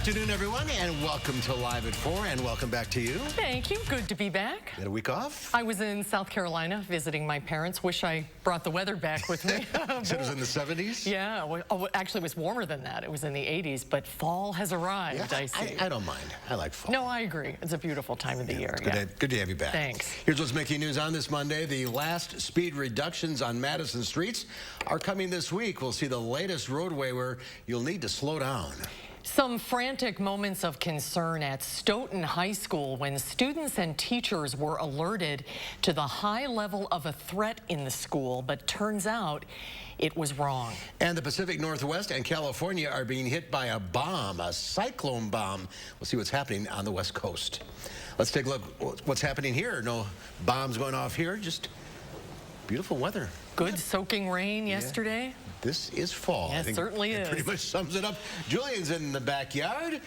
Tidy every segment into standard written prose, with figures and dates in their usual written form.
afternoon, everyone, and welcome to Live at 4, and welcome back to you. Thank you. Good to be back. You had a week off? I was in South Carolina visiting my parents. Wish I brought the weather back with me. So it was in the 70s? Yeah. Well, actually, it was warmer than that. It was in the 80s, but fall has arrived, Yeah, I see. I don't mind. I like fall. No, I agree. It's a beautiful time of the year. Good to have you back. Thanks. Here's what's making news on this Monday. The last speed reductions on Madison streets are coming this week. We'll see the latest roadway where you'll need to slow down. Some frantic moments of concern at Stoughton High School when students and teachers were alerted to the high level of a threat in the school, but turns out it was wrong. And the Pacific Northwest and California are being hit by a bomb, a cyclone bomb. We'll see what's happening on the West Coast. Let's take a look what's happening here. No bombs going off here, just beautiful weather. Good soaking rain yesterday. This is fall. Yeah, I think certainly it pretty much sums it up. Julian's in the backyard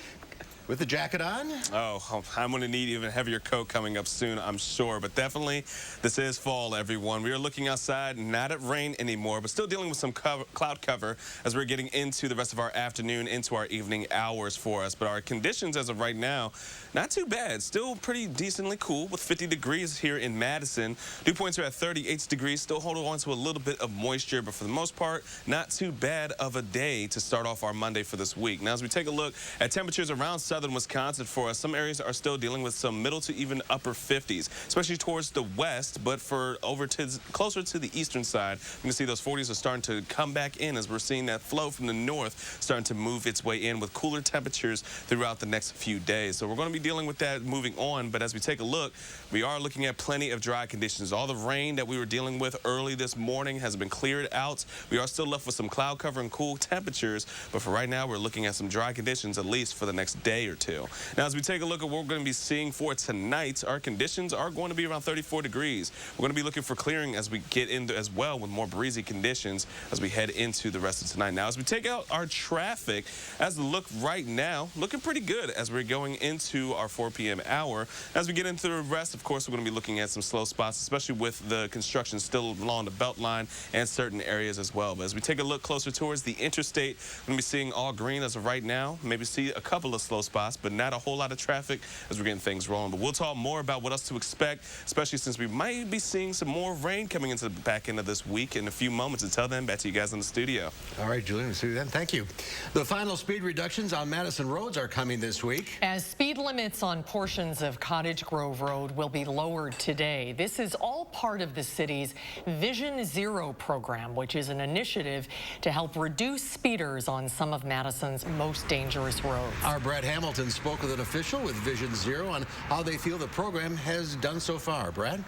with the jacket on. Oh, I'm going to need even heavier coat coming up soon, I'm sure. But definitely, this is fall, everyone. We are looking outside, not at rain anymore, but still dealing with some cloud cover as we're getting into the rest of our afternoon, into our evening hours for us. But our conditions as of right now, not too bad. Still pretty decently cool with 50 degrees here in Madison. Dew points are at 38 degrees, still holding on to a little bit of moisture, but for the most part, not too bad of a day to start off our Monday for this week. Now, as we take a look at temperatures around southern Wisconsin for us, some areas are still dealing with some middle to even upper 50s, especially towards the west, but for over to closer to the eastern side, you can see those 40s are starting to come back in as we're seeing that flow from the north starting to move its way in with cooler temperatures throughout the next few days. So we're going to be dealing with that moving on, but as we take a look, we are looking at plenty of dry conditions. All the rain that we were dealing with early this morning has been cleared out. We are still left with some cloud cover and cool temperatures, but for right now, we're looking at some dry conditions at least for the next day or two. Now, as we take a look at what we're going to be seeing for tonight, our conditions are going to be around 34 degrees. We're going to be looking for clearing as we get into as well with more breezy conditions as we head into the rest of tonight. Now, as we take out our traffic, as the look right now, looking pretty good as we're going into our 4 p.m. hour. As we get into the rest, of course, we're going to be looking at some slow spots, especially with the construction still along the belt line and certain areas as well. But as we take a look closer towards the interstate, we're going to be seeing all green as of right now. Maybe see a couple of slow spots, but not a whole lot of traffic as we're getting things rolling. But we'll talk more about what else to expect, especially since we might be seeing some more rain coming into the back end of this week in a few moments. Until then, back to you guys in the studio. All right, Julian, we'll see you then. Thank you. The final speed reductions on Madison roads are coming this week. As speed limits on portions of Cottage Grove Road will be lowered today. This is all part of the city's Vision Zero program, which is an initiative to help reduce speeders on some of Madison's most dangerous roads. Our Brett Hamilton spoke with an official with Vision Zero on how they feel the program has done so far. Brad?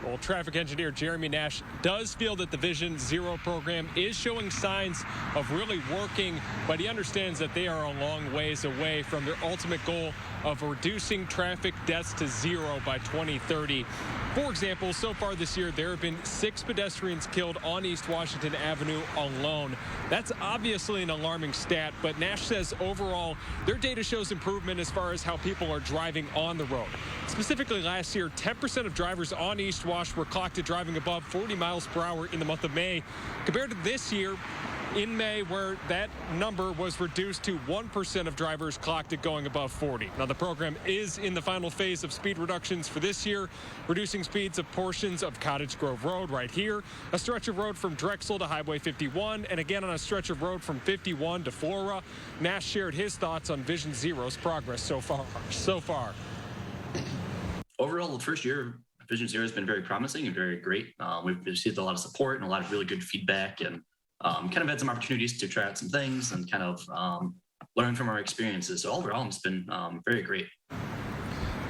Well, traffic engineer Jeremy Nash does feel that the Vision Zero program is showing signs of really working, but he understands that they are a long ways away from their ultimate goal of reducing traffic deaths to zero by 2030. For example, so far this year, there have been 6 pedestrians killed on East Washington Avenue alone. That's obviously an alarming stat, but Nash says overall, their data shows improvement as far as how people are driving on the road. Specifically last year, 10% of drivers on East Wash were clocked at driving above 40 miles per hour in the month of May, compared to this year, in May, where that number was reduced to 1% of drivers clocked at going above 40. Now, the program is in the final phase of speed reductions for this year, reducing speeds of portions of Cottage Grove Road right here, a stretch of road from Drexel to Highway 51, and again on a stretch of road from 51 to Flora. Nash shared his thoughts on Vision Zero's progress so far. Overall, the first year, Vision Zero has been very promising and very great. We've received a lot of support and a lot of really good feedback, and kind of had some opportunities to try out some things and kind of learn from our experiences. So overall, it's been very great.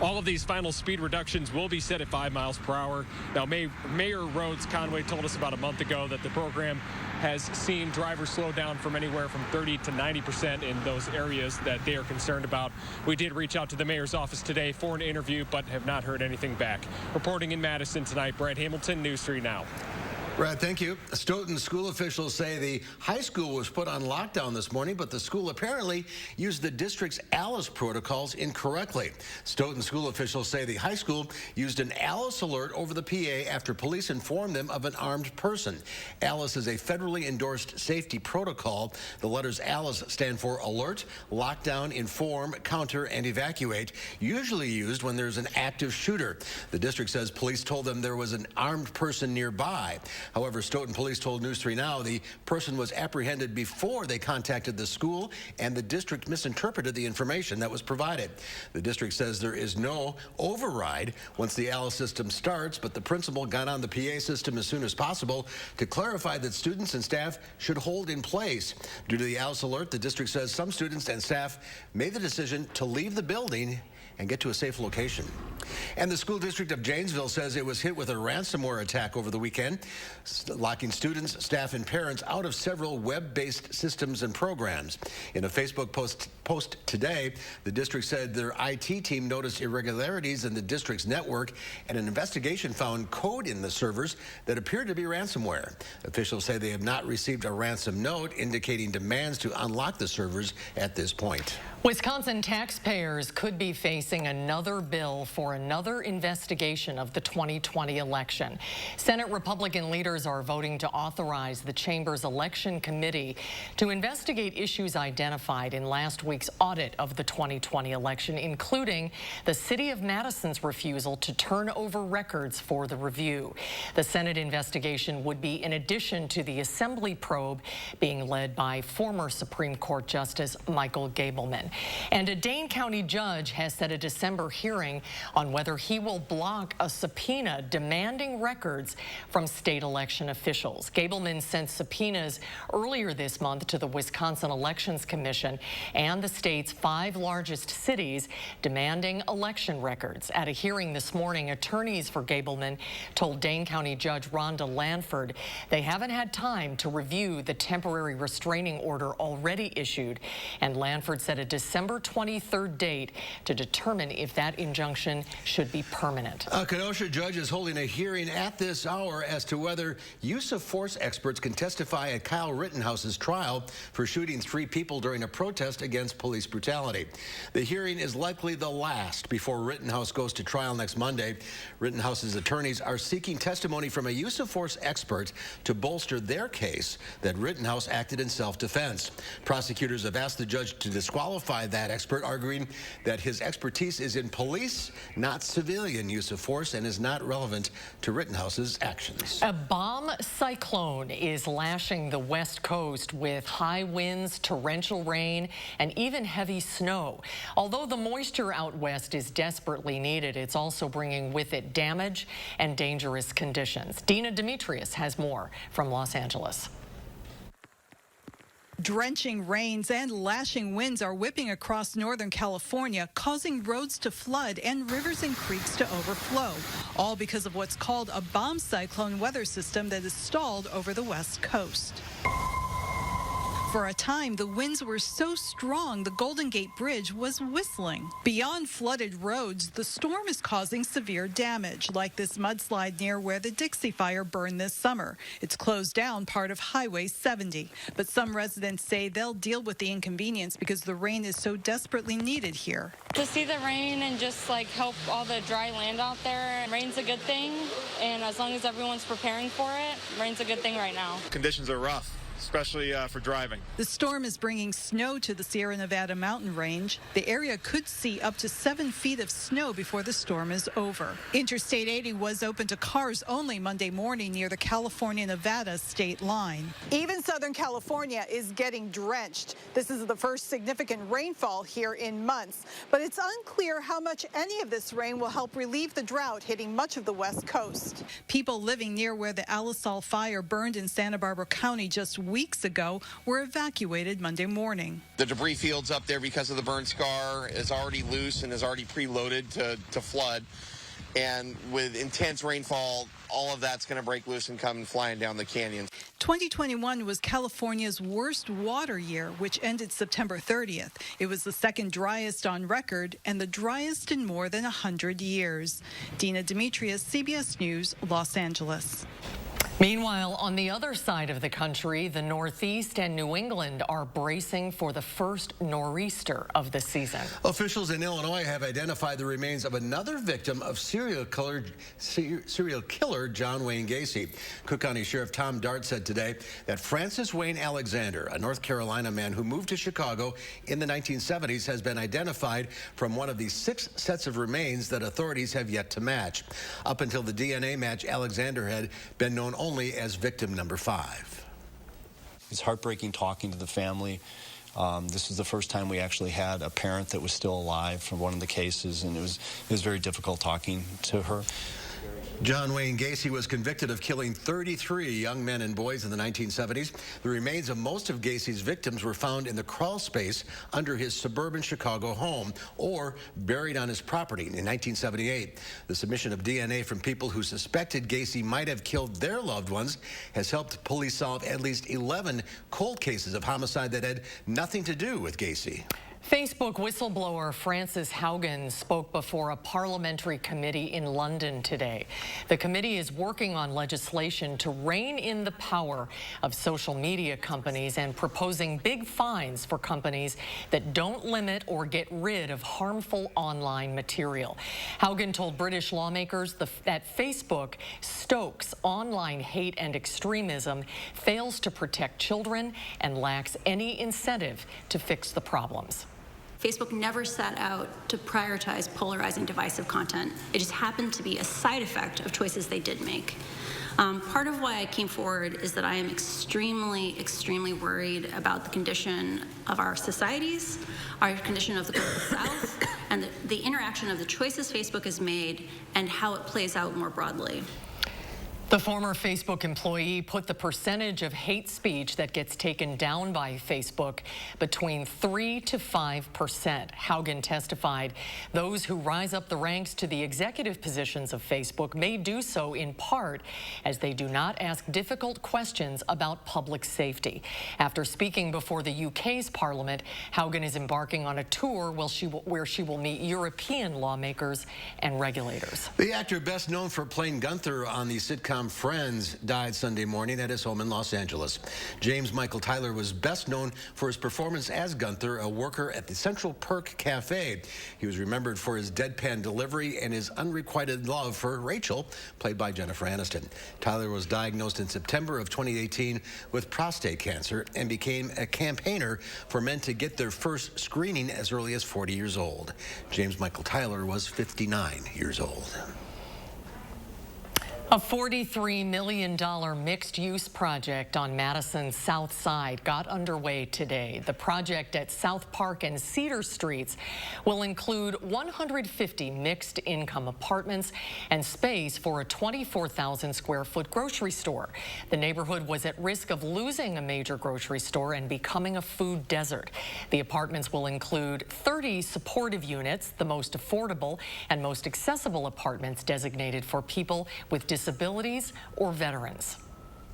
All of these final speed reductions will be set at 5 miles per hour. Now, Mayor Rhodes Conway told us about a month ago that the program has seen drivers slow down from anywhere from 30 to 90% in those areas that they are concerned about. We did reach out to the mayor's office today for an interview, but have not heard anything back. Reporting in Madison tonight, Brett Hamilton, News 3 Now. Brad, thank you. Stoughton school officials say the high school was put on lockdown this morning, but the school apparently used the district's ALICE protocols incorrectly. Stoughton school officials say the high school used an ALICE alert over the PA after police informed them of an armed person. ALICE is a federally endorsed safety protocol. The letters ALICE stand for Alert, Lockdown, Inform, Counter, and Evacuate, usually used when there's an active shooter. The district says police told them there was an armed person nearby. However, Stoughton police told News 3 Now the person was apprehended before they contacted the school, and the district misinterpreted the information that was provided. The district says there is no override once the ALICE system starts, but the principal got on the PA system as soon as possible to clarify that students and staff should hold in place. Due to the ALICE alert, the district says some students and staff made the decision to leave the building and get to a safe location. And the school district of Janesville says it was hit with a ransomware attack over the weekend, locking students, staff, and parents out of several web-based systems and programs. In a Facebook post today, the district said their IT team noticed irregularities in the district's network, and an investigation found code in the servers that appeared to be ransomware. Officials say they have not received a ransom note indicating demands to unlock the servers at this point. Wisconsin taxpayers could be facing another bill for another investigation of the 2020 election. Senate Republican leaders are voting to authorize the chamber's election committee to investigate issues identified in last week's audit of the 2020 election, including the city of Madison's refusal to turn over records for the review. The Senate investigation would be in addition to the Assembly probe being led by former Supreme Court Justice Michael Gableman. And a Dane County judge has set a December hearing on whether he will block a subpoena demanding records from state election officials. Gableman sent subpoenas earlier this month to the Wisconsin Elections Commission and the state's 5 largest cities demanding election records. At a hearing this morning, attorneys for Gableman told Dane County Judge Rhonda Lanford they haven't had time to review the temporary restraining order already issued, and Lanford set a December 23rd date to determine if that injunction should be permanent. A Kenosha judge is holding a hearing at this hour as to whether use of force experts can testify at Kyle Rittenhouse's trial for shooting 3 people during a protest against police brutality. The hearing is likely the last before Rittenhouse goes to trial next Monday. Rittenhouse's attorneys are seeking testimony from a use of force expert to bolster their case that Rittenhouse acted in self-defense. Prosecutors have asked the judge to disqualify that expert, arguing that his expertise is in police, not civilian use of force, and is not relevant to Rittenhouse's actions. A bomb cyclone is lashing the West Coast with high winds, torrential rain, and even heavy snow. Although the moisture out west is desperately needed, it's also bringing with it damage and dangerous conditions. Dina Demetrius has more from Los Angeles. Drenching rains and lashing winds are whipping across Northern California, causing roads to flood and rivers and creeks to overflow, all because of what's called a bomb cyclone weather system that is stalled over the West Coast. For a time, the winds were so strong the Golden Gate Bridge was whistling. Beyond flooded roads, the storm is causing severe damage, like this mudslide near where the Dixie Fire burned this summer. It's closed down part of Highway 70. But some residents say they'll deal with the inconvenience because the rain is so desperately needed here. To see the rain and just help all the dry land out there. Rain's a good thing, and as long as everyone's preparing for it, rain's a good thing right now. Conditions are rough, especially for driving. The storm is bringing snow to the Sierra Nevada mountain range. The area could see up to 7 feet of snow before the storm is over. Interstate 80 was open to cars only Monday morning near the California-Nevada state line. Even Southern California is getting drenched. This is the first significant rainfall here in months, but it's unclear how much any of this rain will help relieve the drought hitting much of the West Coast. People living near where the Alisal fire burned in Santa Barbara County just weeks ago were evacuated Monday morning. The debris fields up there, because of the burn scar, is already loose and is already preloaded to flood. And with intense rainfall, all of that's going to break loose and come flying down the canyon. 2021 was California's worst water year, which ended September 30th. It was the second driest on record and the driest in more than 100 years. Dina Demetrius, CBS News, Los Angeles. Meanwhile, on the other side of the country, the Northeast and New England are bracing for the first nor'easter of the season. Officials in Illinois have identified the remains of another victim of serial killer John Wayne Gacy. Cook County Sheriff Tom Dart said today that Francis Wayne Alexander, a North Carolina man who moved to Chicago in the 1970s, has been identified from one of the 6 sets of remains that authorities have yet to match. Up until the DNA match, Alexander had been known only as victim number 5. It's heartbreaking talking to the family. This was the first time we actually had a parent that was still alive from one of the cases, and it was very difficult talking to her. John Wayne Gacy was convicted of killing 33 young men and boys in the 1970s. The remains of most of Gacy's victims were found in the crawl space under his suburban Chicago home or buried on his property. In 1978, the submission of DNA from people who suspected Gacy might have killed their loved ones has helped police solve at least 11 cold cases of homicide that had nothing to do with Gacy. Facebook whistleblower Frances Haugen spoke before a parliamentary committee in London today. The committee is working on legislation to rein in the power of social media companies and proposing big fines for companies that don't limit or get rid of harmful online material. Haugen told British lawmakers that Facebook stokes online hate and extremism, fails to protect children, and lacks any incentive to fix the problems. Facebook never set out to prioritize polarizing divisive content. It just happened to be a side effect of choices they did make. Part of why I came forward is that I am extremely, extremely worried about the condition of our societies, our condition of the global South, and the interaction of the choices Facebook has made and how it plays out more broadly. The former Facebook employee put the percentage of hate speech that gets taken down by Facebook between 3 to 5%. Haugen testified those who rise up the ranks to the executive positions of Facebook may do so in part as they do not ask difficult questions about public safety. After speaking before the UK's parliament, Haugen is embarking on a tour where she will meet European lawmakers and regulators. The actor best known for playing Gunther on the sitcom Friends died Sunday morning at his home in Los Angeles. James Michael Tyler was best known for his performance as Gunther, a worker at the Central Perk Cafe. He was remembered for his deadpan delivery and his unrequited love for Rachel, played by Jennifer Aniston. Tyler was diagnosed in September of 2018 with prostate cancer and became a campaigner for men to get their first screening as early as 40 years old. James Michael Tyler was 59 years old. A $43 million mixed-use project on Madison's South Side got underway today. The project at South Park and Cedar Streets will include 150 mixed-income apartments and space for a 24,000-square-foot grocery store. The neighborhood was at risk of losing a major grocery store and becoming a food desert. The apartments will include 30 supportive units, the most affordable and most accessible apartments designated for people with disabilities or veterans.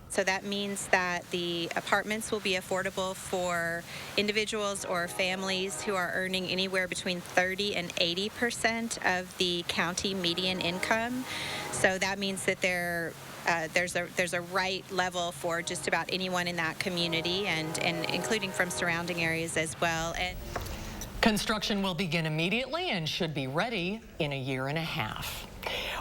So that means that the apartments will be affordable for individuals or families who are earning anywhere between 30 and 80% of the county median income. So that means that there's a right level for just about anyone in that community and including from surrounding areas as well. And construction will begin immediately and should be ready in a year and a half.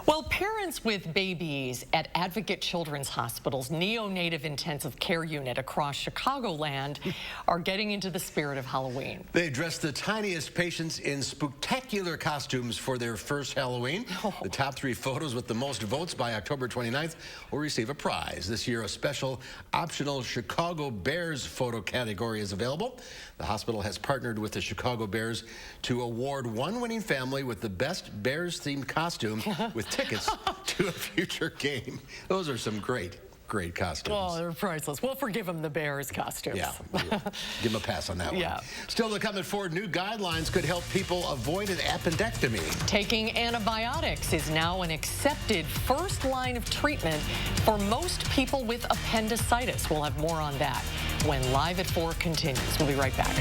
Well, parents with babies at Advocate Children's Hospital's neonatal intensive care unit across Chicagoland are getting into the spirit of Halloween. They dressed the tiniest patients in spectacular costumes for their first Halloween. The top 3 photos with the most votes by October 29th will receive a prize. This year, a special optional Chicago Bears photo category is available. The hospital has partnered with the Chicago Bears to award one winning family with the best Bears-themed costume with tickets to a future game. Those are some great costumes. Oh, they're priceless. We'll forgive them the Bears costumes. Yeah, give them a pass on that one. Yeah. Still to come at 4, new guidelines could help people avoid an appendectomy. Taking antibiotics is now an accepted first line of treatment for most people with appendicitis. We'll have more on that when Live at 4 continues. We'll be right back.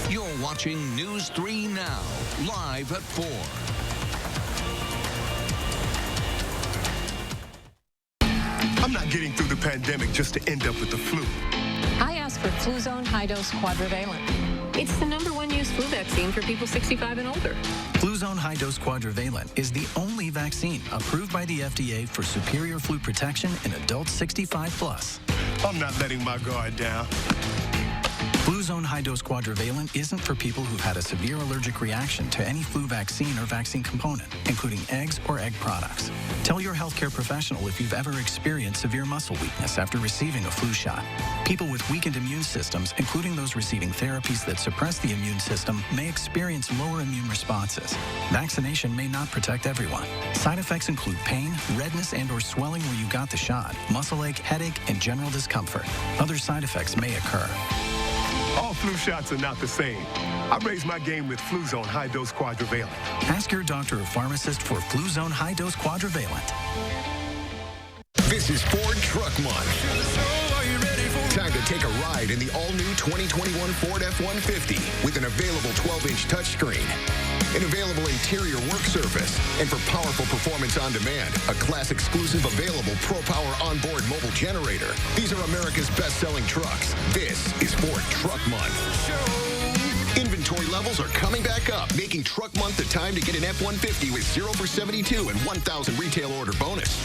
You're watching News 3 Now, live at 4. I'm not getting through the pandemic just to end up with the flu. I asked for Fluzone High-Dose Quadrivalent. It's the #1 used flu vaccine for people 65 and older. Fluzone High-Dose Quadrivalent is the only vaccine approved by the FDA for superior flu protection in adults 65 plus. I'm not letting my guard down. Fluzone High-Dose Quadrivalent isn't for people who've had a severe allergic reaction to any flu vaccine or vaccine component, including eggs or egg products. Tell your healthcare professional if you've ever experienced severe muscle weakness after receiving a flu shot. People with weakened immune systems, including those receiving therapies that suppress the immune system, may experience lower immune responses. Vaccination may not protect everyone. Side effects include pain, redness and/or swelling where you got the shot, muscle ache, headache, and general discomfort. Other side effects may occur. All flu shots are not the same. I raised my game with Fluzone High-Dose Quadrivalent. Ask your doctor or pharmacist for Fluzone High-Dose Quadrivalent. This is Ford Truck Month. Time to take a ride in the all-new 2021 Ford F-150 with an available 12-inch touchscreen, an available interior work surface, and for powerful performance on demand, a class exclusive available Pro Power onboard mobile generator. These are America's best-selling trucks. This is Ford Truck Month. Inventory levels are coming back up, making Truck Month the time to get an F-150 with 0 for 72 and 1,000 retail order bonus.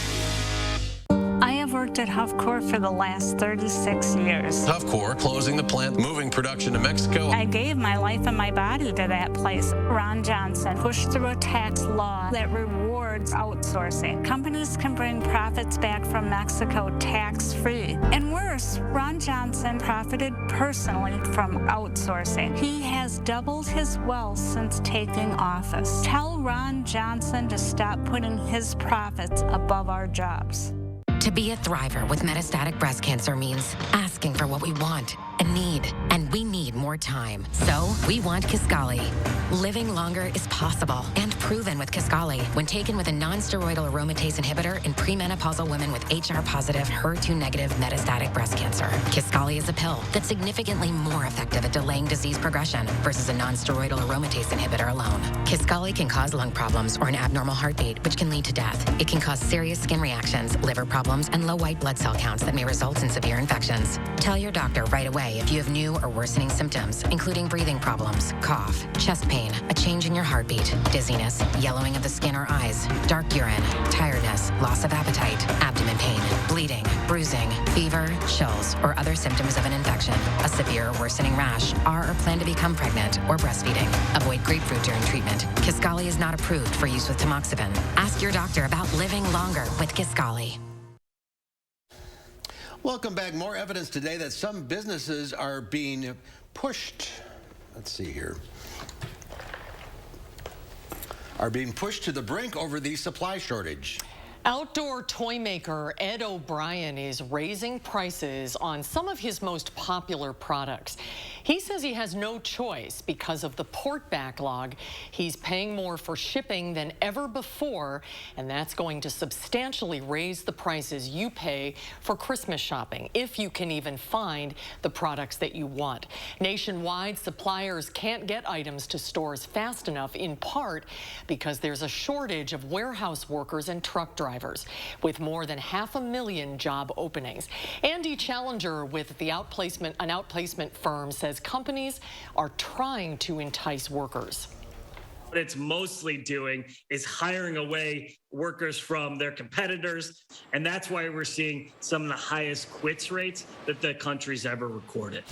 I have worked at Huffcore for the last 36 years. Huffcore closing the plant, moving production to Mexico. I gave my life and my body to that place. Ron Johnson pushed through a tax law that rewards outsourcing. Companies can bring profits back from Mexico tax-free. And worse, Ron Johnson profited personally from outsourcing. He has doubled his wealth since taking office. Tell Ron Johnson to stop putting his profits above our jobs. To be a thriver with metastatic breast cancer means asking for what we want and need, and we need more time. So we want Kisqali. Living longer is possible and proven with Kisqali when taken with a non-steroidal aromatase inhibitor in premenopausal women with HR-positive, HER2-negative metastatic breast cancer. Kisqali is a pill that's significantly more effective at delaying disease progression versus a non-steroidal aromatase inhibitor alone. Kisqali can cause lung problems or an abnormal heartbeat, which can lead to death. It can cause serious skin reactions, liver problems, and low white blood cell counts that may result in severe infections. Tell your doctor right away if you have new or worsening symptoms, including breathing problems, cough, chest pain, a change in your heartbeat, dizziness, yellowing of the skin or eyes, dark urine, tiredness, loss of appetite, abdomen pain, bleeding, bruising, fever, chills, or other symptoms of an infection, a severe or worsening rash, are or plan to become pregnant or breastfeeding. Avoid grapefruit during treatment. Kisqali is not approved for use with tamoxifen. Ask your doctor about living longer with Kisqali. Welcome back. More evidence today that some businesses are being pushed. Let's see here. Are being pushed to the brink over the supply shortage. Outdoor toy maker Ed O'Brien is raising prices on some of his most popular products. He says he has no choice because of the port backlog. He's paying more for shipping than ever before, and that's going to substantially raise the prices you pay for Christmas shopping, if you can even find the products that you want. Nationwide, suppliers can't get items to stores fast enough, in part because there's a shortage of warehouse workers and truck drivers, with more than 500,000 job openings. Andy Challenger with an outplacement firm says companies are trying to entice workers. What it's mostly doing is hiring away workers from their competitors, and that's why we're seeing some of the highest quits rates that the country's ever recorded.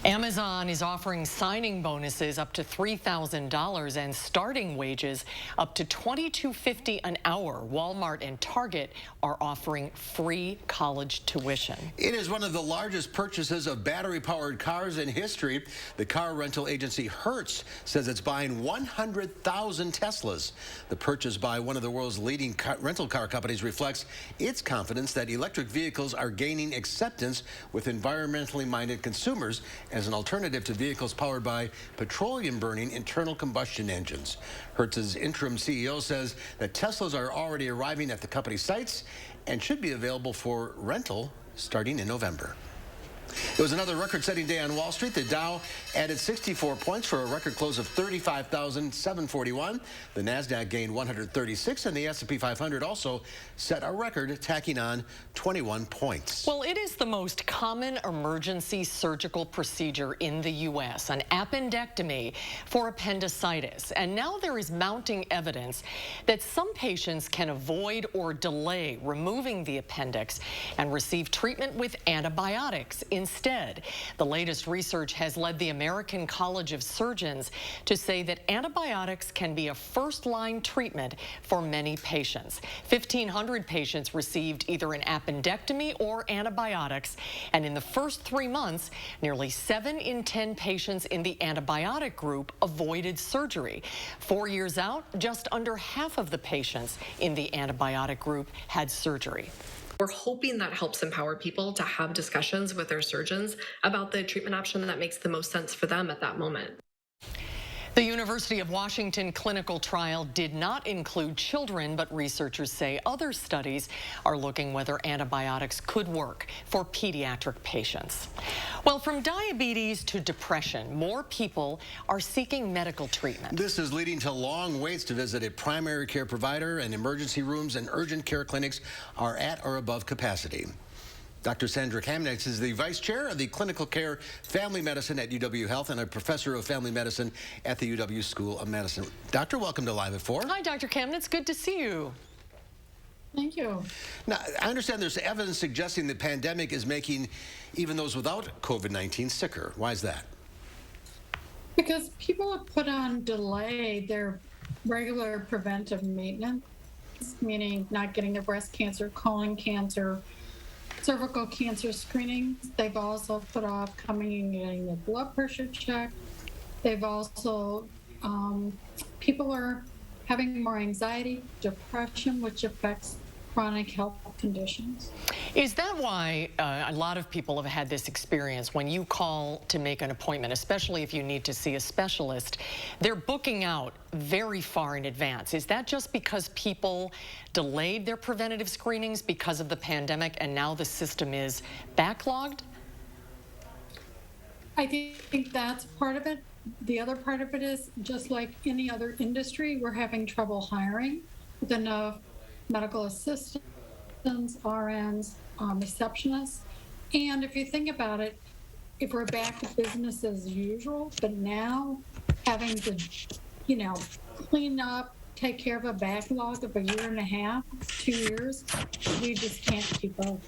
Amazon is offering signing bonuses up to $3,000 and starting wages up to $22.50 an hour. Walmart and Target are offering free college tuition. It is one of the largest purchases of battery-powered cars in history. The car rental agency Hertz says it's buying 100,000 Teslas. The purchase by one of the world's leading rental car companies reflects its confidence that electric vehicles are gaining acceptance with environmentally minded consumers as an alternative to vehicles powered by petroleum-burning internal combustion engines. Hertz's interim CEO says that Teslas are already arriving at the company's sites and should be available for rental starting in November. It was another record-setting day on Wall Street. The Dow added 64 points for a record close of 35,741. The Nasdaq gained 136, and the S&P 500 also set a record, tacking on 21 points. Well, it is the most common emergency surgical procedure in the U.S., an appendectomy for appendicitis. And now there is mounting evidence that some patients can avoid or delay removing the appendix and receive treatment with antibiotics instead. The latest research has led the American College of Surgeons to say that antibiotics can be a first-line treatment for many patients. 1,500 patients received either an appendectomy or antibiotics, and in the first 3 months, nearly 7 in 10 patients in the antibiotic group avoided surgery. 4 years out, just under half of the patients in the antibiotic group had surgery. We're hoping that helps empower people to have discussions with their surgeons about the treatment option that makes the most sense for them at that moment. The University of Washington clinical trial did not include children, but researchers say other studies are looking whether antibiotics could work for pediatric patients. Well, from diabetes to depression, more people are seeking medical treatment. This is leading to long waits to visit a primary care provider, and emergency rooms and urgent care clinics are at or above capacity. Dr. Sandra Kamenetz is the vice chair of the Clinical Care Family Medicine at UW Health and a professor of family medicine at the UW School of Medicine. Doctor, welcome to Live at 4. Hi, Dr. Kamenetz. Good to see you. Thank you. Now, I understand there's evidence suggesting the pandemic is making even those without COVID-19 sicker. Why is that? Because people have put on delay their regular preventive maintenance, meaning not getting their breast cancer, colon cancer, cervical cancer screenings. They've also put off coming and getting their blood pressure checked. They've also, people are having more anxiety, depression, which affects chronic health conditions. Is that why a lot of people have had this experience when you call to make an appointment, especially if you need to see a specialist, they're booking out very far in advance? Is that just because people delayed their preventative screenings because of the pandemic and now the system is backlogged? I think that's part of it. The other part of it is, just like any other industry, we're having trouble hiring with enough medical assistants, RNs, receptionists. And if you think about it, if we're back to business as usual, but now having to, clean up, take care of a backlog of 1.5 years, 2 years, we just can't keep up.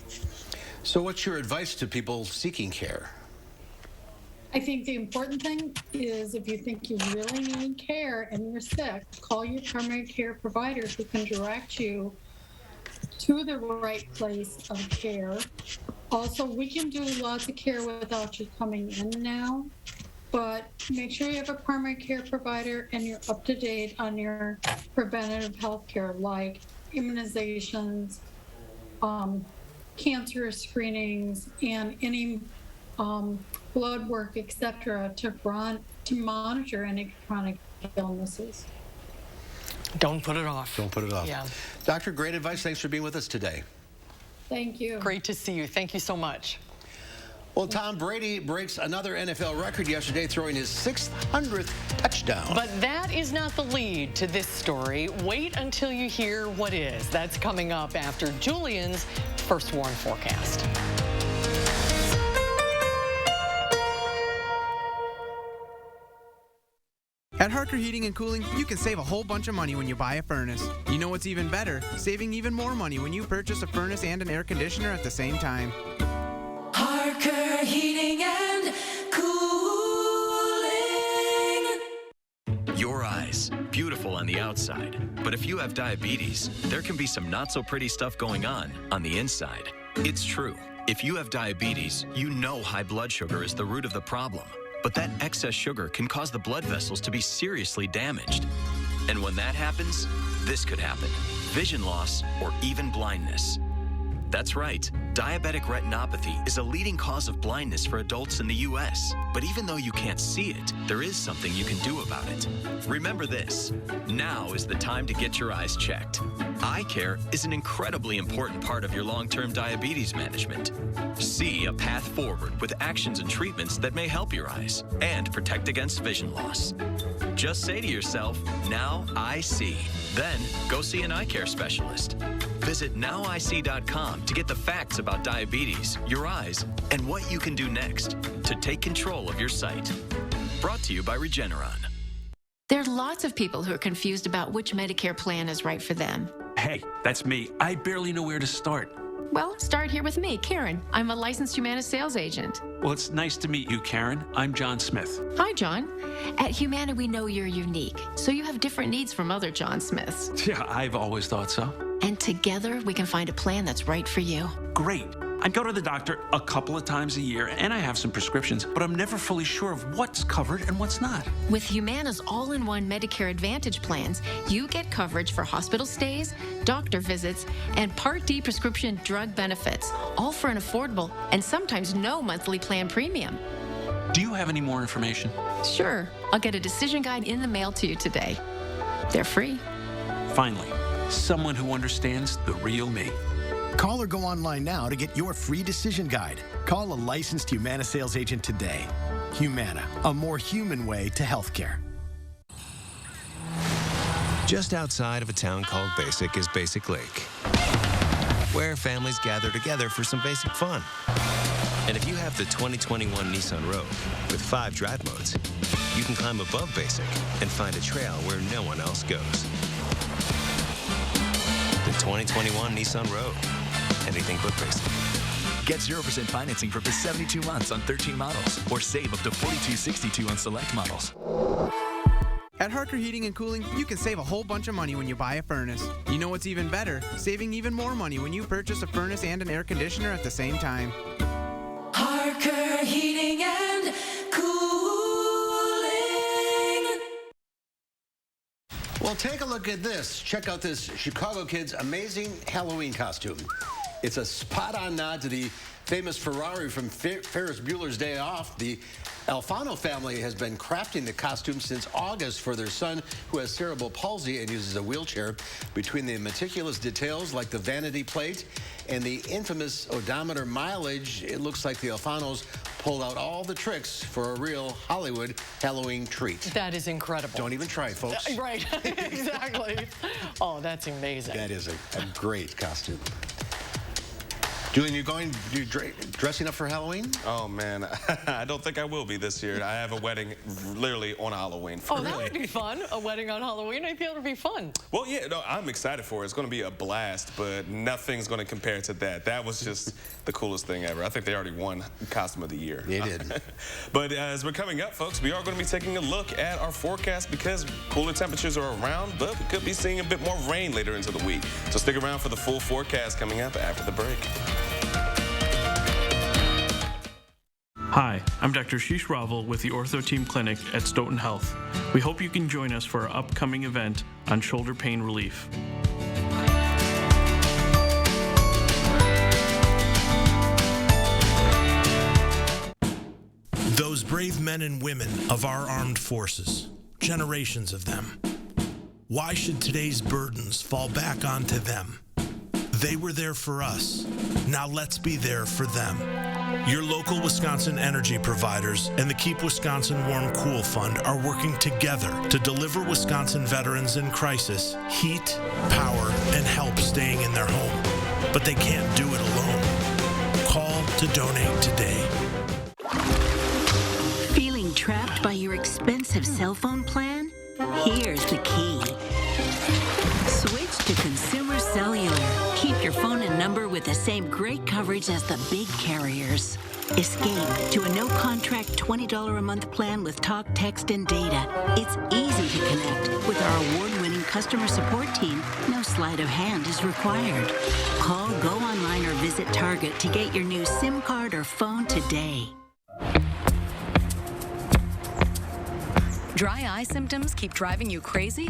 So what's your advice to people seeking care? I think the important thing is, if you think you really need care and you're sick, call your primary care provider who can direct you to the right place of care. Also, we can do lots of care without you coming in now, but make sure you have a primary care provider and you're up to date on your preventative health care, like immunizations, cancer screenings, and any blood work, etc., to monitor any chronic illnesses. Don't put it off. Don't put it off. Yeah. Doctor, great advice. Thanks for being with us today. Thank you. Great to see you. Thank you so much. Well, Tom Brady breaks another NFL record yesterday, throwing his 600th touchdown. But that is not the lead to this story. Wait until you hear what is. That's coming up after Julian's First Warn forecast. At Harker Heating and Cooling, you can save a whole bunch of money when you buy a furnace. You know what's even better? Saving even more money when you purchase a furnace and an air conditioner at the same time. Harker Heating and Cooling. Your eyes, beautiful on the outside. But if you have diabetes, there can be some not so pretty stuff going on the inside. It's true. If you have diabetes, you know high blood sugar is the root of the problem. But that excess sugar can cause the blood vessels to be seriously damaged. And when that happens, this could happen: vision loss or even blindness. That's right. Diabetic retinopathy is a leading cause of blindness for adults in the U.S. But even though you can't see it, there is something you can do about it. Remember this: now is the time to get your eyes checked. Eye care is an incredibly important part of your long-term diabetes management. see a path forward with actions and treatments that may help your eyes and protect against vision loss. Just say to yourself, "Now I see." Then go see an eye care specialist. Visit nowic.com to get the facts about diabetes, your eyes, and what you can do next to take control of your sight. Brought to you by Regeneron. There are lots of people who are confused about which Medicare plan is right for them. Hey, that's me. I barely know where to start. Well, start here with me, Karen. I'm a licensed Humana sales agent. Well, it's nice to meet you, Karen. I'm John Smith. Hi, John. At Humana, we know you're unique, so you have different needs from other John Smiths. Yeah, I've always thought so. And together, we can find a plan that's right for you. Great. I go to the doctor a couple of times a year, and I have some prescriptions, but I'm never fully sure of what's covered and what's not. With Humana's all-in-one Medicare Advantage plans, you get coverage for hospital stays, doctor visits, and Part D prescription drug benefits, all for an affordable and sometimes no monthly plan premium. Do you have any more information? Sure. I'll get a decision guide in the mail to you today. They're free. Finally, someone who understands the real me. Call or go online now to get your free decision guide. Call a licensed Humana sales agent today. Humana, a more human way to healthcare. Just outside of a town called Basic is Basic Lake, where families gather together for some basic fun. And if you have the 2021 Nissan Rogue with 5 drive modes, you can climb above Basic and find a trail where no one else goes. The 2021 Nissan Rogue. Anything but basic. Get 0% financing for up to 72 months on 13 models, or save up to $4,262 on select models. At Harker Heating and Cooling, you can save a whole bunch of money when you buy a furnace. You know what's even better? Saving even more money when you purchase a furnace and an air conditioner at the same time. Harker Heating and Cooling. Well, take a look at this. Check out this Chicago kid's amazing Halloween costume. It's a spot-on nod to the famous Ferrari from Ferris Bueller's Day Off. The Alfano family has been crafting the costume since August for their son, who has cerebral palsy and uses a wheelchair. Between the meticulous details like the vanity plate and the infamous odometer mileage, it looks like the Alfanos pulled out all the tricks for a real Hollywood Halloween treat. That is incredible. Don't even try, folks. Right, exactly. Oh, that's amazing. That is a great costume. Julian, you dressing up for Halloween? Oh, man. I don't think I will be this year. I have a wedding literally on Halloween. Oh, that would be fun. A wedding on Halloween. I feel it would be fun. Well, yeah, no, I'm excited for it. It's going to be a blast, but nothing's going to compare to that. That was just the coolest thing ever. I think they already won Costume of the Year. They did. But as we're coming up, folks, we are going to be taking a look at our forecast because cooler temperatures are around, but we could be seeing a bit more rain later into the week. So stick around for the full forecast coming up after the break. Hi, I'm Dr. Sheesh Raval with the Ortho Team Clinic at Stoughton Health. We hope you can join us for our upcoming event on shoulder pain relief. Those brave men and women of our armed forces, generations of them. Why should today's burdens fall back onto them? They were there for us. Now let's be there for them. Your local Wisconsin energy providers and the Keep Wisconsin Warm Cool Fund are working together to deliver Wisconsin veterans in crisis heat, power, and help staying in their home. But they can't do it alone. Call to donate today. Feeling trapped by your expensive cell phone plan? Here's the key. Switch to Consumer Cellular. Keep your phone and number with the same great coverage as the big carriers. Escape to a no-contract $20 a month plan with talk, text, and data. It's easy to connect. With our award-winning customer support team, no sleight of hand is required. Call, go online, or visit Target to get your new SIM card or phone today. Dry eye symptoms keep driving you crazy?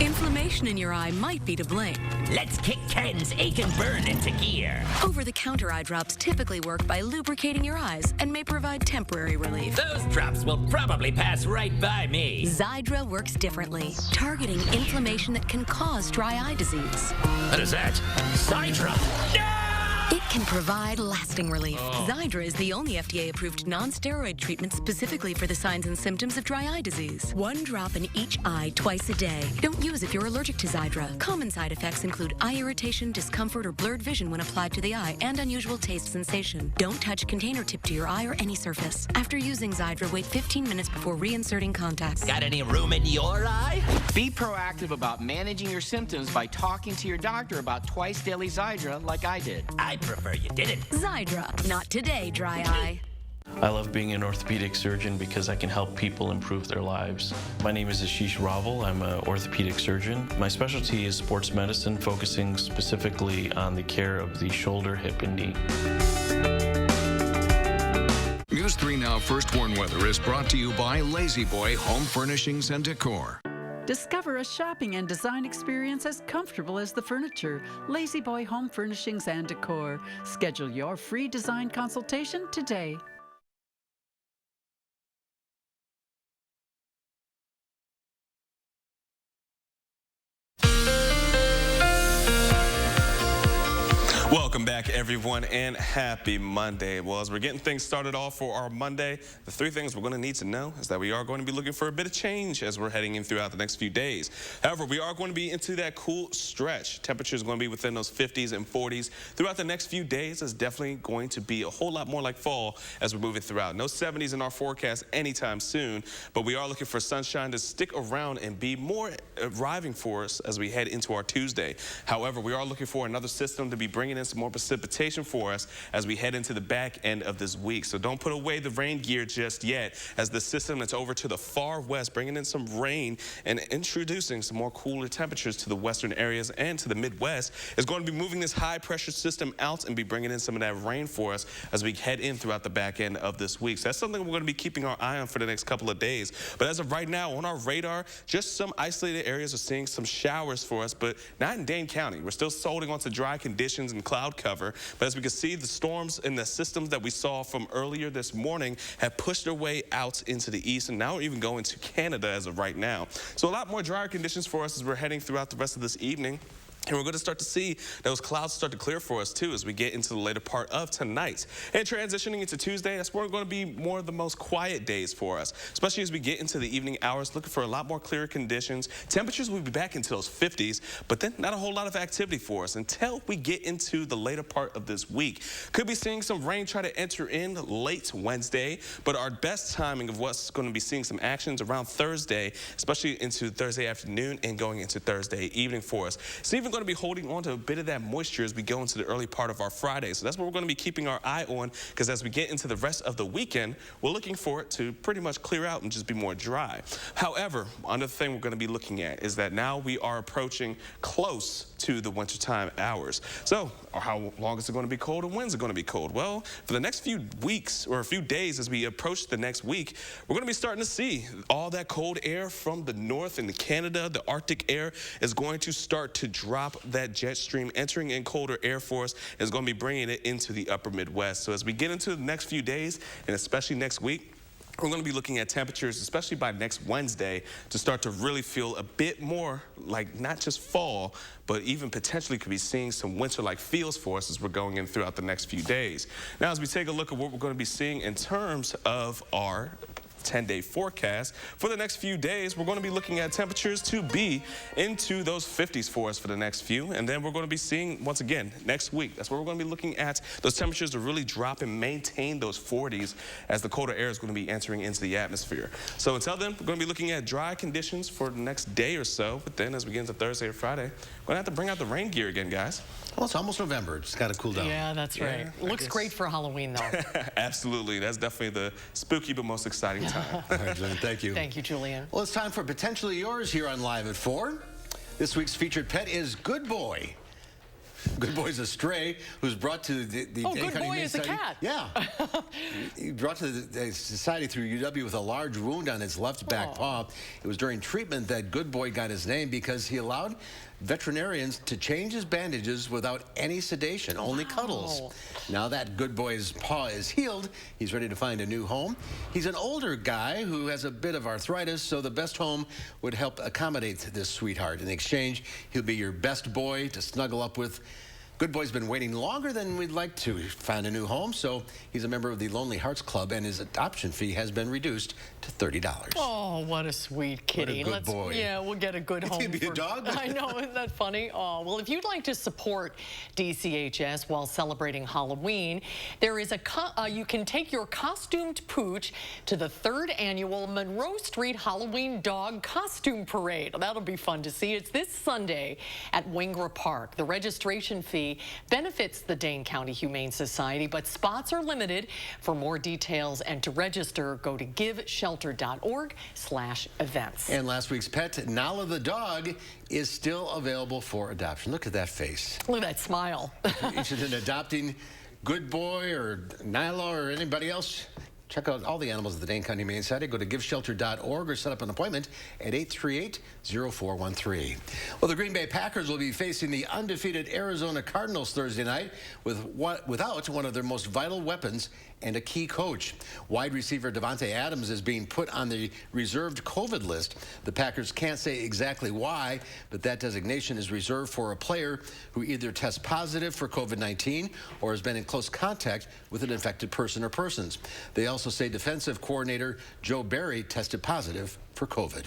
Inflammation in your eye might be to blame. Let's kick Ken's ache and burn into gear. Over-the-counter eye drops typically work by lubricating your eyes and may provide temporary relief. Those drops will probably pass right by me. Xiidra works differently, targeting inflammation that can cause dry eye disease. What is that? Xiidra? No! It can provide lasting relief. Xiidra is the only FDA-approved non-steroid treatment specifically for the signs and symptoms of dry eye disease. 1 drop in each eye twice a day. Don't use if you're allergic to Xiidra. Common side effects include eye irritation, discomfort, or blurred vision when applied to the eye, and unusual taste sensation. Don't touch container tip to your eye or any surface. After using Xiidra, wait 15 minutes before reinserting contacts. Got any room in your eye? Be proactive about managing your symptoms by talking to your doctor about twice daily Xiidra like I did. I prefer you didn't. Xiidra. Not today, dry eye. I love being an orthopedic surgeon because I can help people improve their lives. My name is Ashish Raval. I'm an orthopedic surgeon. My specialty is sports medicine, focusing specifically on the care of the shoulder, hip, and knee. News 3 Now First Warn Weather is brought to you by Lazy Boy Home Furnishings and Decor. Discover a shopping and design experience as comfortable as the furniture. Lazy Boy Home Furnishings and Decor. Schedule your free design consultation today. Welcome back, everyone, and happy Monday. Well, as we're getting things started off for our Monday, the 3 things we're going to need to know is that we are going to be looking for a bit of change as we're heading in throughout the next few days. However, we are going to be into that cool stretch. Temperatures are going to be within those 50s and 40s throughout the next few days. It's definitely going to be a whole lot more like fall as we're moving throughout. No 70s in our forecast anytime soon, but we are looking for sunshine to stick around and be more arriving for us as we head into our Tuesday. However, we are looking for another system to be bringing in some more precipitation for us as we head into the back end of this week. So don't put away the rain gear just yet, as the system that's over to the far west, bringing in some rain and introducing some more cooler temperatures to the western areas and to the Midwest, is going to be moving this high pressure system out and be bringing in some of that rain for us as we head in throughout the back end of this week. So that's something we're going to be keeping our eye on for the next couple of days. But as of right now, on our radar, just some isolated areas are seeing some showers for us, but not in Dane County. We're still holding on to dry conditions and cloud cover. But as we can see, the storms and the systems that we saw from earlier this morning have pushed their way out into the east, and now we're even going to Canada as of right now. So a lot more drier conditions for us as we're heading throughout the rest of this evening. And we're going to start to see those clouds start to clear for us, too, as we get into the later part of tonight. And transitioning into Tuesday, that's where we're going to be more of the most quiet days for us, especially as we get into the evening hours, looking for a lot more clearer conditions. Temperatures will be back into those 50s, but then not a whole lot of activity for us until we get into the later part of this week. Could be seeing some rain try to enter in late Wednesday, but our best timing of what's going to be seeing some actions around Thursday, especially into Thursday afternoon and going into Thursday evening for us. It's even going to be holding on to a bit of that moisture as we go into the early part of our Friday. So that's what we're going to be keeping our eye on, because as we get into the rest of the weekend, we're looking for it to pretty much clear out and just be more dry. However, another thing we're going to be looking at is that now we are approaching close to the wintertime hours. So how long is it going to be cold, and when is it going to be cold? Well, for the next few weeks or a few days as we approach the next week, we're going to be starting to see all that cold air from the north into Canada. The Arctic air is going to start to drop that jet stream, entering in colder air for us, is going to be bringing it into the upper Midwest. So as we get into the next few days, and especially next week, we're going to be looking at temperatures, especially by next Wednesday, to start to really feel a bit more like not just fall, but even potentially could be seeing some winter-like feels for us as we're going in throughout the next few days. Now, as we take a look at what we're going to be seeing in terms of our 10-day forecast for the next few days, we're going to be looking at temperatures to be into those 50s for us for the next few, and then we're going to be seeing, once again, next week, that's where we're going to be looking at those temperatures to really drop and maintain those 40s as the colder air is going to be entering into the atmosphere. So until then, we're going to be looking at dry conditions for the next day or so, but then as we get into Thursday or Friday, we're going to have to bring out the rain gear again, guys. Well, it's almost November. It's got to cool down. Yeah, that's right. Looks great for Halloween, though. Absolutely. That's definitely the spooky but most exciting time. All right, Julian, thank you. Thank you, Julian. Well, it's time for Potentially Yours here on Live at 4. This week's featured pet is Good Boy. Good Boy's a stray who's brought to the Oh, Dane Good County Boy is a Society. cat. Yeah. He brought to the society through UW with a large wound on his left back paw. It was during treatment that Good Boy got his name because he allowed veterinarians to change his bandages without any sedation, only cuddles. Now that Good Boy's paw is healed, he's ready to find a new home. He's an older guy who has a bit of arthritis, so the best home would help accommodate this sweetheart. In exchange, he'll be your best boy to snuggle up with Good Boy's been waiting longer than we'd like to find a new home, so he's a member of the Lonely Hearts Club, and his adoption fee has been reduced to $30. Oh, what a sweet kitty. What a good boy. Yeah, we'll get a good home. It's gonna be a dog? I know, isn't that funny? Oh, well, if you'd like to support DCHS while celebrating Halloween, there is you can take your costumed pooch to the 3rd annual Monroe Street Halloween Dog Costume Parade. That'll be fun to see. It's this Sunday at Wingra Park. The registration fee benefits the Dane County Humane Society, but spots are limited. For more details and to register, go to giveshelter.org/events. And last week's pet, Nala the dog, is still available for adoption. Look at that face. Look at that smile. If you're interested in adopting Good Boy or Nala or anybody else, check out all the animals at the Dane County Humane Society. Go to giveshelter.org or set up an appointment at 838-0413. Well, the Green Bay Packers will be facing the undefeated Arizona Cardinals Thursday night without one of their most vital weapons and a key coach. Wide receiver Davante Adams is being put on the reserved COVID list. The Packers can't say exactly why, but that designation is reserved for a player who either tests positive for COVID-19 or has been in close contact with an infected person or persons. They also say defensive coordinator Joe Barry tested positive for COVID.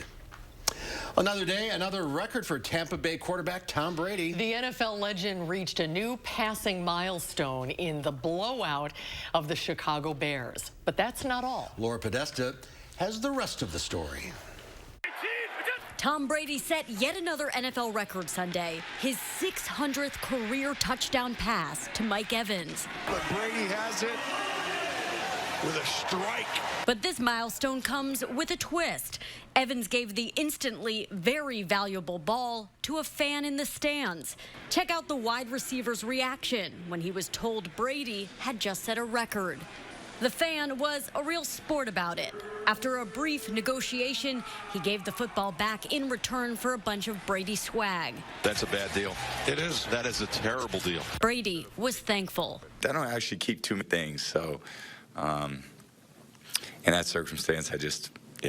Another day, another record for Tampa Bay quarterback Tom Brady. The NFL legend reached a new passing milestone in the blowout of the Chicago Bears. But that's not all. Laura Podesta has the rest of the story. Tom Brady set yet another NFL record Sunday, his 600th career touchdown pass to Mike Evans. But Brady has it with a strike. But this milestone comes with a twist. Evans gave the instantly very valuable ball to a fan in the stands. Check out the wide receiver's reaction when he was told Brady had just set a record. The fan was a real sport about it. After a brief negotiation, he gave the football back in return for a bunch of Brady swag. That's a bad deal. It is. That is a terrible deal. Brady was thankful. I don't actually keep too many things, so in that circumstance, I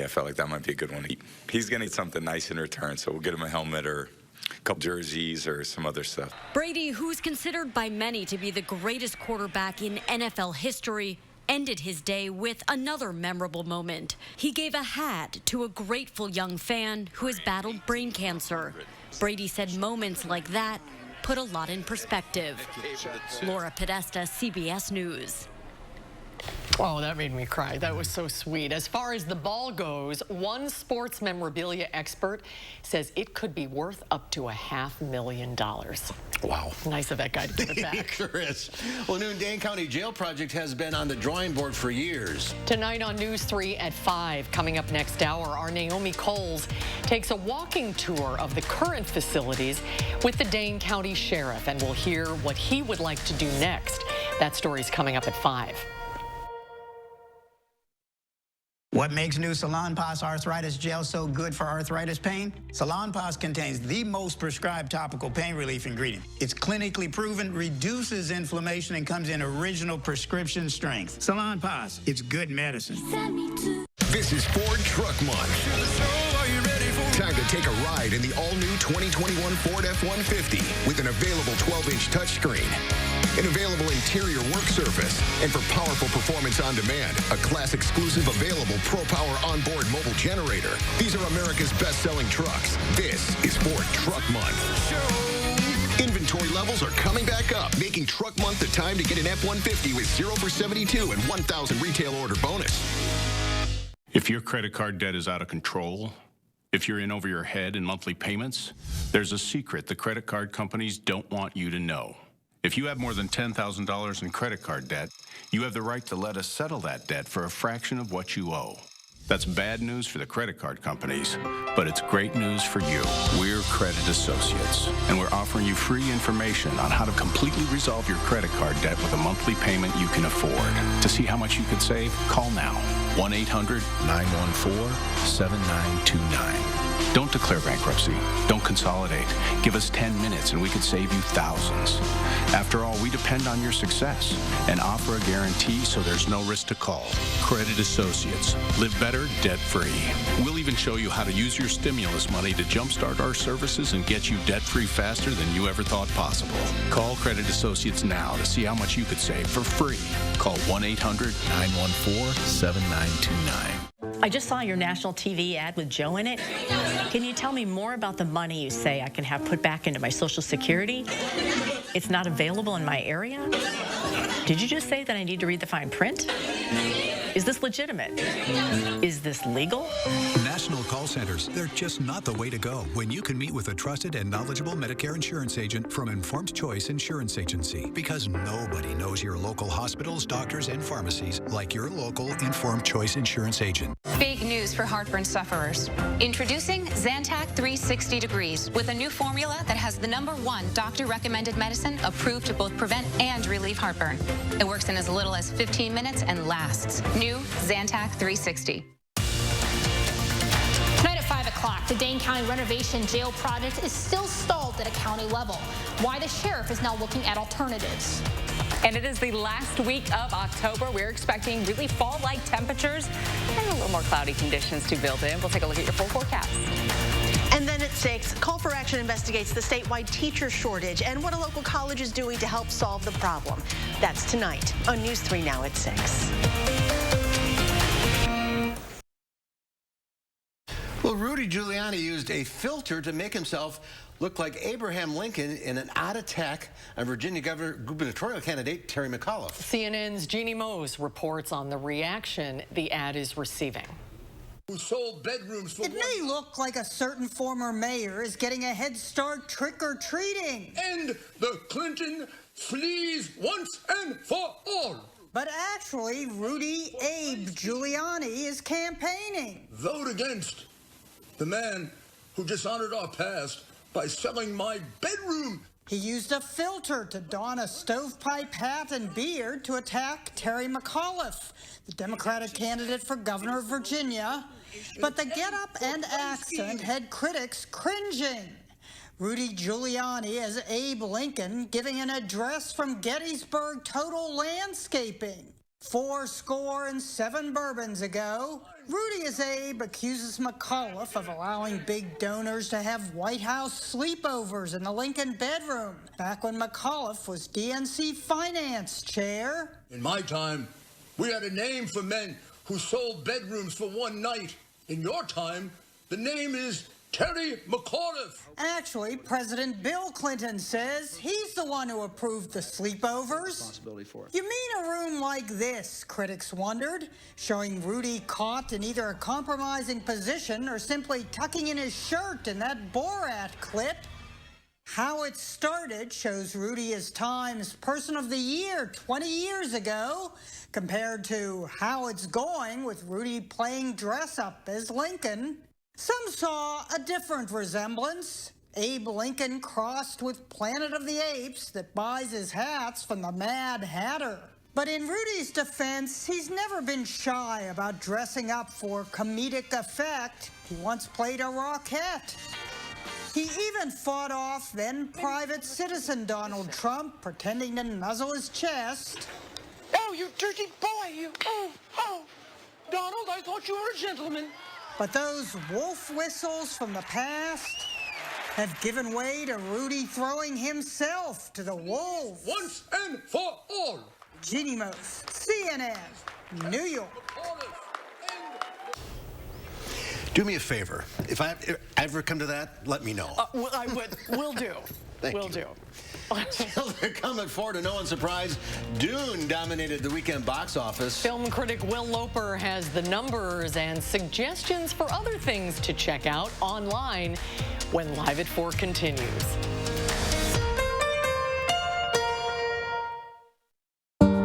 felt like that might be a good one. He's going to need something nice in return, so we'll get him a helmet or a couple jerseys or some other stuff. Brady, who's considered by many to be the greatest quarterback in NFL history, ended his day with another memorable moment. He gave a hat to a grateful young fan who has battled brain cancer. Brady said moments like that put a lot in perspective. Laura Podesta, CBS News. Oh, that made me cry. That was so sweet. As far as the ball goes, one sports memorabilia expert says it could be worth up to $500,000. Wow. Nice of that guy to give it back. Sure is. Well, new Dane County Jail project has been on the drawing board for years. Tonight on News 3 at 5, coming up next hour, our Naomi Coles takes a walking tour of the current facilities with the Dane County Sheriff, and we'll hear what he would like to do next. That story's coming up at 5. What makes new Salonpas Arthritis Gel so good for arthritis pain? Salonpas contains the most prescribed topical pain relief ingredient. It's clinically proven, reduces inflammation, and comes in original prescription strength. Salonpas, it's good medicine. This is Ford Truck Month. Time to take a ride in the all-new 2021 Ford F-150 with an available 12-inch touchscreen, an available interior work surface, and for powerful performance on demand, a class-exclusive available ProPower onboard mobile generator. These are America's best-selling trucks. This is Ford Truck Month. Inventory levels are coming back up, making Truck Month the time to get an F-150 with 0 for 72 and 1,000 retail order bonus. If your credit card debt is out of control, if you're in over your head in monthly payments, there's a secret the credit card companies don't want you to know. If you have more than $10,000 in credit card debt, you have the right to let us settle that debt for a fraction of what you owe. That's bad news for the credit card companies, but it's great news for you. We're Credit Associates, and we're offering you free information on how to completely resolve your credit card debt with a monthly payment you can afford. To see how much you could save, call now. 1-800-914-7929. Don't declare bankruptcy. Don't consolidate. Give us 10 minutes and we could save you thousands. After all, we depend on your success and offer a guarantee so there's no risk to call. Credit Associates. Live better, debt-free. We'll even show you how to use your stimulus money to jumpstart our services and get you debt-free faster than you ever thought possible. Call Credit Associates now to see how much you could save for free. Call 1-800-914-7929. I just saw your national TV ad with Joe in it. Can you tell me more about the money you say I can have put back into my Social Security? It's not available in my area? Did you just say that I need to read the fine print? Is this legitimate? Is this legal? National call centers, they're just not the way to go when you can meet with a trusted and knowledgeable Medicare insurance agent from Informed Choice Insurance Agency. Because nobody knows your local hospitals, doctors, and pharmacies like your local Informed Choice Insurance agent. Big news for heartburn sufferers. Introducing Zantac 360 Degrees with a new formula that has the #1 doctor-recommended medicine approved to both prevent and relieve heartburn. It works in as little as 15 minutes and lasts. New Zantac 360. Tonight at 5 o'clock, the Dane County renovation jail project is still stalled at a county level. Why the sheriff is now looking at alternatives. And it is the last week of October. We're expecting really fall-like temperatures and a little more cloudy conditions to build in. We'll take a look at your full forecast. And then at 6, Call for Action investigates the statewide teacher shortage and what a local college is doing to help solve the problem. That's tonight on News 3 Now at 6. Well, Rudy Giuliani used a filter to make himself look like Abraham Lincoln in an odd attack on Virginia gubernatorial candidate Terry McAuliffe. CNN's Jeannie Mose reports on the reaction the ad is receiving. Who sold bedrooms for It may look like a certain former mayor is getting a head start trick-or-treating. End the Clinton fleas once and for all. But actually, Rudy Abe Giuliani is campaigning. Vote against the man who dishonored our past by selling my bedroom. He used a filter to don a stovepipe hat and beard to attack Terry McAuliffe, the Democratic candidate for governor of Virginia. But the getup and accent had critics cringing. Rudy Giuliani as Abe Lincoln giving an address from Gettysburg Total Landscaping 77 bourbons ago. Rudy as Abe accuses McAuliffe of allowing big donors to have White House sleepovers in the Lincoln bedroom, back when McAuliffe was DNC finance chair. In my time, we had a name for men who sold bedrooms for one night. In your time, the name is Terry McAuliffe. Actually, President Bill Clinton says he's the one who approved the sleepovers. You mean a room like this, critics wondered, showing Rudy caught in either a compromising position or simply tucking in his shirt in that Borat clip. How It Started shows Rudy as Time's Person of the Year 20 years ago, compared to How It's Going with Rudy playing dress-up as Lincoln. Some saw a different resemblance. Abe Lincoln crossed with Planet of the Apes that buys his hats from the Mad Hatter. But in Rudy's defense, he's never been shy about dressing up for comedic effect. He once played a Rockette. He even fought off then private citizen Donald Trump, pretending to nuzzle his chest. Oh, you dirty boy, you. Oh, Donald, I thought you were a gentleman. But those wolf whistles from the past have given way to Rudy throwing himself to the wolves. Once and for all. Jeannie Mose, CNN, New York. Do me a favor. If I ever come to that, let me know. Will do. Will do. Still they're coming forward to no one's surprise. Dune dominated the weekend box office. Film critic Will Loper has the numbers and suggestions for other things to check out online when Live at 4 continues.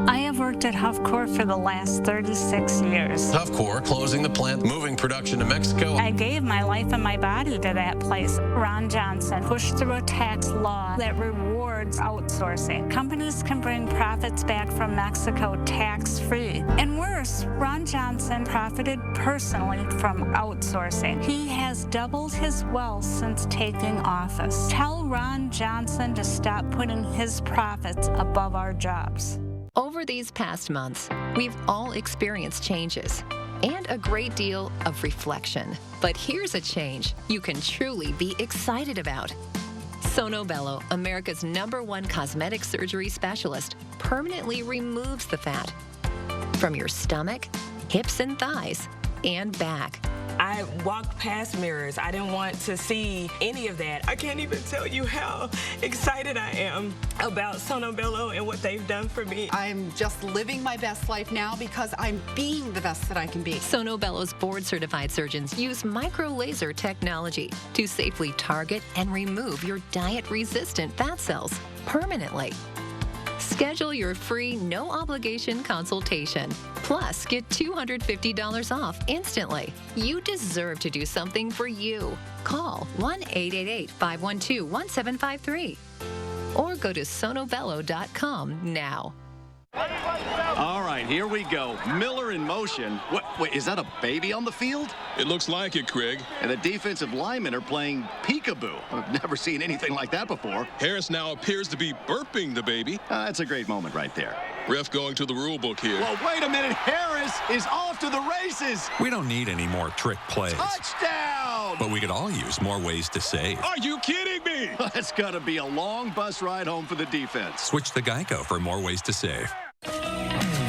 I have worked at Huffcore for the last 36 years. Huffcore closing the plant, moving production to Mexico. I gave my life and my body to that place. Ron Johnson pushed through a tax law that rewards outsourcing. Companies can bring profits back from Mexico tax-free. And we're First, Ron Johnson profited personally from outsourcing. He has doubled his wealth since taking office. Tell Ron Johnson to stop putting his profits above our jobs. Over these past months, we've all experienced changes and a great deal of reflection. But here's a change you can truly be excited about. Sono Bello, America's #1 cosmetic surgery specialist, permanently removes the fat from your stomach, hips and thighs, and back. I walked past mirrors. I didn't want to see any of that. I can't even tell you how excited I am about Sono Bello and what they've done for me. I'm just living my best life now because I'm being the best that I can be. Sono Bello's board-certified surgeons use micro-laser technology to safely target and remove your diet-resistant fat cells permanently. Schedule your free, no-obligation consultation. Plus, get $250 off instantly. You deserve to do something for you. Call 1-888-512-1753 or go to sonobello.com now. All right, here we go. Miller in motion. Wait, is that a baby on the field? It looks like it, Craig. And the defensive linemen are playing peekaboo. I've never seen anything like that before. Harris now appears to be burping the baby. That's a great moment right there. Ref going to the rule book here. Well, wait a minute. Harris is off to the races. We don't need any more trick plays. Touchdown! But we could all use more ways to save. Are you kidding me? It's going to be a long bus ride home for the defense. Switch to Geico for more ways to save.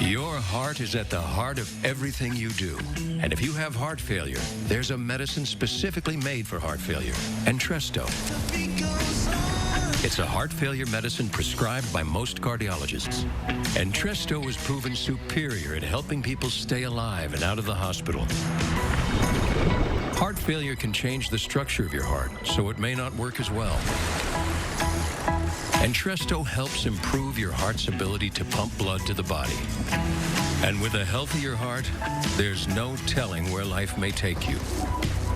Your heart is at the heart of everything you do. And if you have heart failure, there's a medicine specifically made for heart failure, Entresto. It's a heart failure medicine prescribed by most cardiologists. Entresto is proven superior at helping people stay alive and out of the hospital. Heart failure can change the structure of your heart, so it may not work as well. Entresto helps improve your heart's ability to pump blood to the body. And with a healthier heart, there's no telling where life may take you.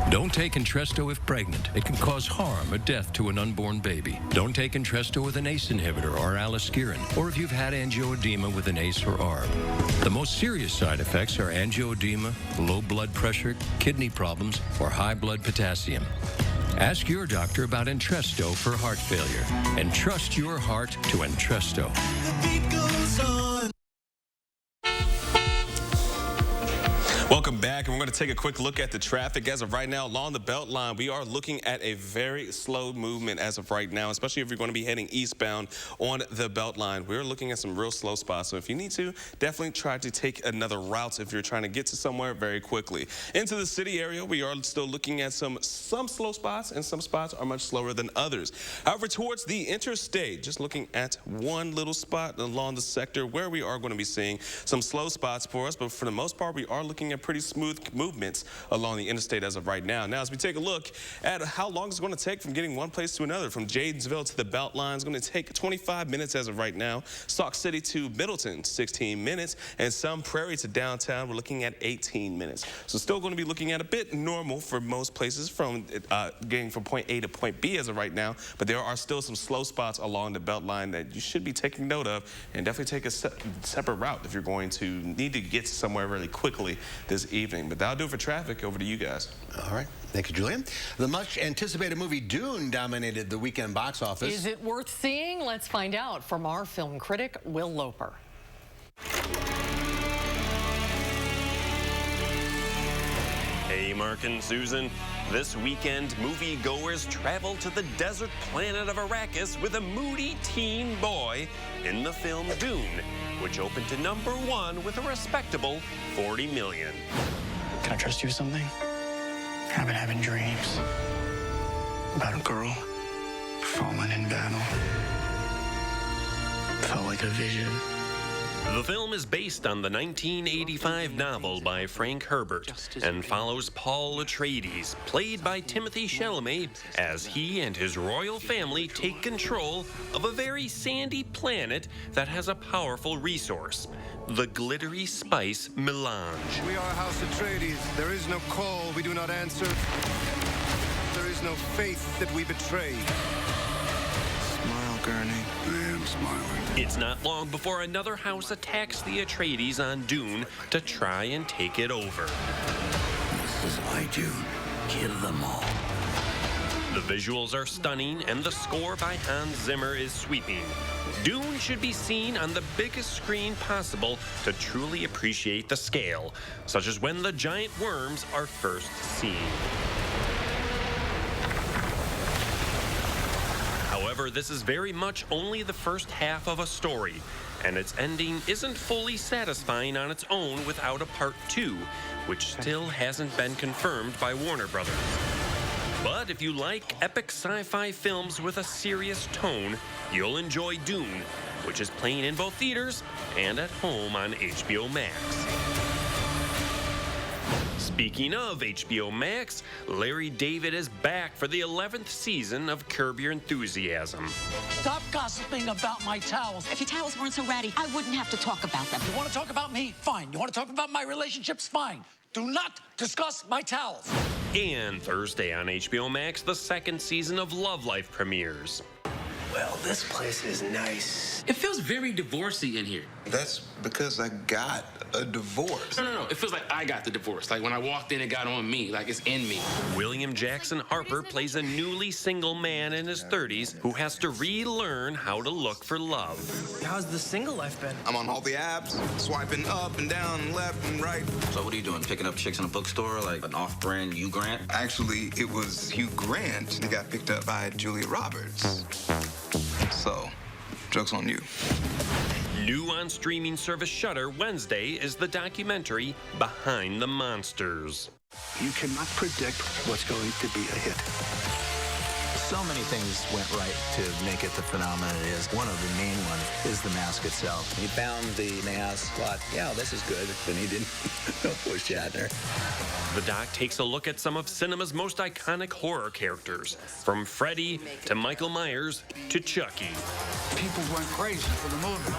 Don't take Entresto if pregnant. It can cause harm or death to an unborn baby. Don't take Entresto with an ACE inhibitor or aliskiren, or if you've had angioedema with an ACE or ARB. The most serious side effects are angioedema, low blood pressure, kidney problems, or high blood potassium. Ask your doctor about Entresto for heart failure, and trust your heart to Entresto. Welcome back, and we're going to take a quick look at the traffic. As of right now, along the Beltline, we are looking at a very slow movement as of right now, especially if you're going to be heading eastbound on the Beltline. We're looking at some real slow spots, so if you need to, definitely try to take another route if you're trying to get to somewhere very quickly. Into the city area, we are still looking at some slow spots, and some spots are much slower than others. However, towards the interstate, just looking at one little spot along the sector where we are going to be seeing some slow spots for us, but for the most part, we are looking at pretty smooth movements along the interstate as of right now. Now, as we take a look at how long it's going to take from getting one place to another, from Jadensville to the Beltline, it's going to take 25 minutes as of right now. Sauk City to Middleton, 16 minutes, and Sun Prairie to downtown, we're looking at 18 minutes. So still going to be looking at a bit normal for most places from getting from point A to point B as of right now, but there are still some slow spots along the Beltline that you should be taking note of, and definitely take a separate route if you're going to need to get somewhere really quickly this evening. But that'll do it for traffic. Over to you guys. All right. Thank you, Julian. The much-anticipated movie Dune dominated the weekend box office. Is it worth seeing? Let's find out from our film critic, Will Loper. Hey, Mark and Susan. This weekend, moviegoers travel to the desert planet of Arrakis with a moody teen boy in the film Dune, which opened to #1 with a respectable $40 million. Can I trust you with something? I've been having dreams about a girl falling in battle. Felt like a vision. The film is based on the 1985 novel by Frank Herbert and follows Paul Atreides, played by Timothée Chalamet, as he and his royal family take control of a very sandy planet that has a powerful resource, the glittery spice melange. We are House Atreides. There is no call we do not answer. There is no faith that we betray. Smile, Gurney. I am I'm smiling. It's not long before another house attacks the Atreides on Dune to try and take it over. This is my Dune. Kill them all. The visuals are stunning, and the score by Hans Zimmer is sweeping. Dune should be seen on the biggest screen possible to truly appreciate the scale, such as when the giant worms are first seen. However, this is very much only the first half of a story, and its ending isn't fully satisfying on its own without a part 2, which still hasn't been confirmed by Warner Brothers. But if you like epic sci-fi films with a serious tone, you'll enjoy Dune, which is playing in both theaters and at home on HBO Max. Speaking of HBO Max, Larry David is back for the 11th season of Curb Your Enthusiasm. Stop gossiping about my towels. If your towels weren't so ratty, I wouldn't have to talk about them. You want to talk about me? Fine. You want to talk about my relationships? Fine. Do not discuss my towels. And Thursday on HBO Max, the second season of Love Life premieres. Well, this place is nice. It feels very divorcey in here. That's because I got a divorce. No. It feels like I got the divorce. Like when I walked in, it got on me. Like it's in me. William Jackson Harper plays a newly single man in his 30s who has to relearn how to look for love. How's the single life been? I'm on all the apps, swiping up and down, left and right. So what are you doing? Picking up chicks in a bookstore like an off-brand Hugh Grant? Actually, it was Hugh Grant that got picked up by Julia Roberts. So, joke's on you. New on streaming service Shudder Wednesday is the documentary Behind the Monsters. You cannot predict what's going to be a hit. So many things went right to make it the phenomenon it is. One of the main ones is the mask itself. He found the mask, thought, yeah, this is good. Then he didn't push Shatner. The doc takes a look at some of cinema's most iconic horror characters, from Freddy to Michael Myers to Chucky. People went crazy for the movie.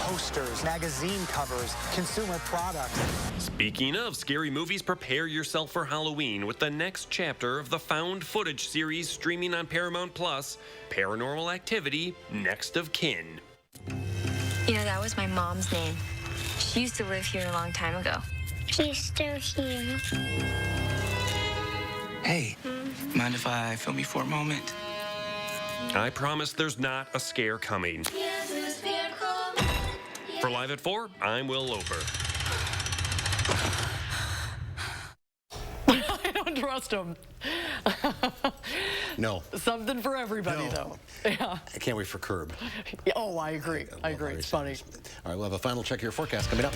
Posters, magazine covers, consumer products. Speaking of scary movies, prepare yourself for Halloween with the next chapter of the found footage series streaming on Paramount Plus, Paranormal Activity: Next of Kin. You know, that was my mom's name. She used to live here a long time ago. She's still here. Hey, mind if I film you for a moment? I promise there's not a scare coming. For Live at 4, I'm Will Loper. I don't trust him. No. Something for everybody, though. Yeah. I can't wait for Curb. Oh, I agree. I agree. It's funny. All right, we'll have a final check of your forecast coming up.